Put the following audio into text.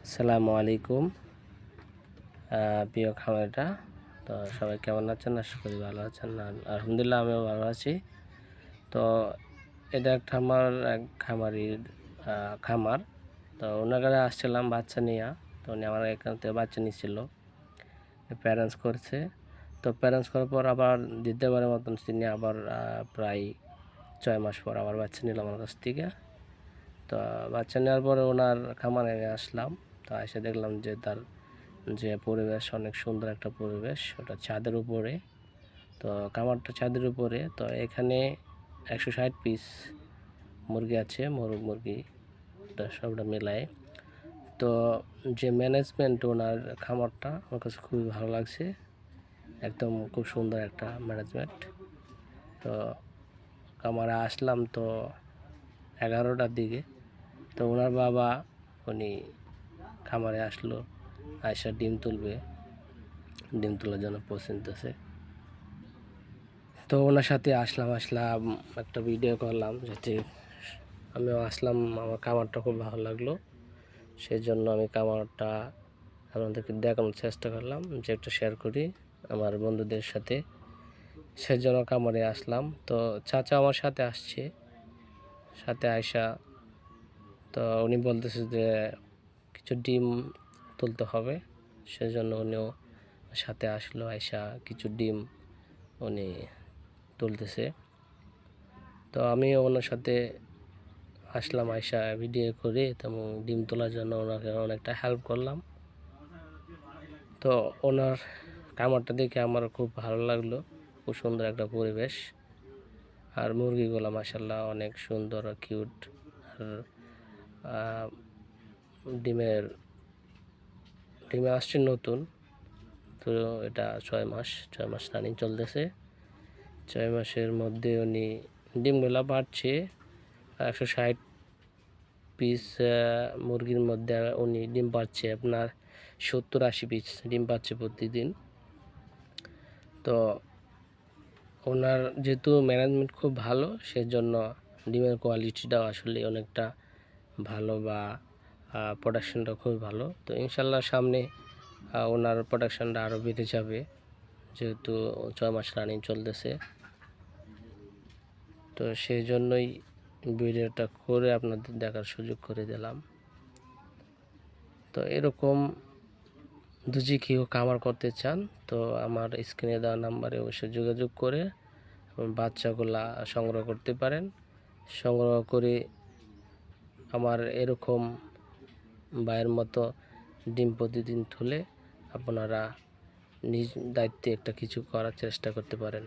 আসসালামু আলাইকুম প্রিয় খামারিরা। তো সবাই কেমন আছেন? আশা করি ভালো আছেন। আলহামদুলিল্লাহ আমিও ভালো আছি। তো এটা একটা আমার এক খামারির খামার। তো ওনার কাছে আসছিলাম বাচ্চা নিয়ে। তো উনি আমার এখান থেকে বাচ্চা নিচ্ছিল, প্যারেন্টস করছে। তো প্যারেন্টস করার পর আবার দ্বিতীয়বারের মতন তিনি আবার প্রায় 6 মাস পর আবার বাচ্চা নিল আমার কাছ থেকে। তো বাচ্চা নেওয়ার পরে ওনার খামারে আসলাম। তো এসে দেখলাম যে তার যে পরিবেশ অনেক সুন্দর একটা পরিবেশ, ওটা ছাদের উপরে। তো খামারটা ছাদের উপরে। তো এখানে 160 পিস মুরগি আছে, মোরগ মুরগি সবটা মিলায়। তো যে ম্যানেজমেন্ট ওনার খামারটা আমার কাছে খুবই ভালো লাগছে, একদম খুব সুন্দর একটা ম্যানেজমেন্ট। তো খামারে আসলাম তো 11টার দিকে। তো ওনার বাবা উনি খামারে আসলো, আয়সা ডিম তুলবে, ডিম তোলার জন্য পছন্দছে। তো ওনার সাথে আসলাম একটা ভিডিও করলাম, যাতে আমিও আসলাম। আমার খামারটা খুব ভালো লাগলো, সেই জন্য আমি খামারটা আপনাদেরকে দেখানোর চেষ্টা করলাম যে একটা শেয়ার করি আমার বন্ধুদের সাথে, সেজন্য খামারে আসলাম। তো চাচা আমার সাথে আসছে, সাথে আয়সা। তো উনি বলতেছে যে কিছু ডিম তুলতে হবে, সেজন্য উনিও সাথে আসলো। আয়সা কিছু ডিম উনি তুলতেছে। তো আমি ওনার সাথে আসলাম, আয়সা ভিডিও করে এবং ডিম তোলার জন্য ওনাকে অনেকটা হেল্প করলাম। তো ওনার খামারটা দেখে আমার খুব ভালো লাগলো, খুব সুন্দর একটা পরিবেশ। আর মুরগিগুলো মাশাআল্লাহ অনেক সুন্দর আর কিউট। আর ডিমে আসছে নতুন। তো এটা 6 মাস রানিং চলতেছে। 6 মাসের মধ্যে উনি ডিমগুলা বাড়ছে। 160 পিস মুরগির মধ্যে উনি ডিম পাচ্ছে আপনার 70-80 পিস ডিম পাচ্ছে প্রতিদিন। তো ওনার যেহেতু ম্যানেজমেন্ট খুব ভালো, সেজন্য ডিমের কোয়ালিটিটাও আসলে অনেকটা ভালো, বা প্রোডাকশনটা খুবই ভালো। তো ইনশাল্লাহ সামনে ওনার প্রোডাকশনটা আরও বেড়ে যাবে, যেহেতু 6 মাস রানিং চলতেছে। তো সেই জন্যই ভিডিওটা করে আপনাদের দেখার সুযোগ করে দিলাম। তো এরকম যদি কেউ খামার করতে চান, তো আমার স্ক্রিনে দেওয়া নাম্বারে অবশ্যই যোগাযোগ করে বাচ্চাগুলা সংগ্রহ করতে পারেন। সংগ্রহ করে আমার এরকম ভাইয়ের মতো ডিম প্রতিদিন তুলে আপনারা নিজ দায়িত্বে একটা কিছু করার চেষ্টা করতে পারেন।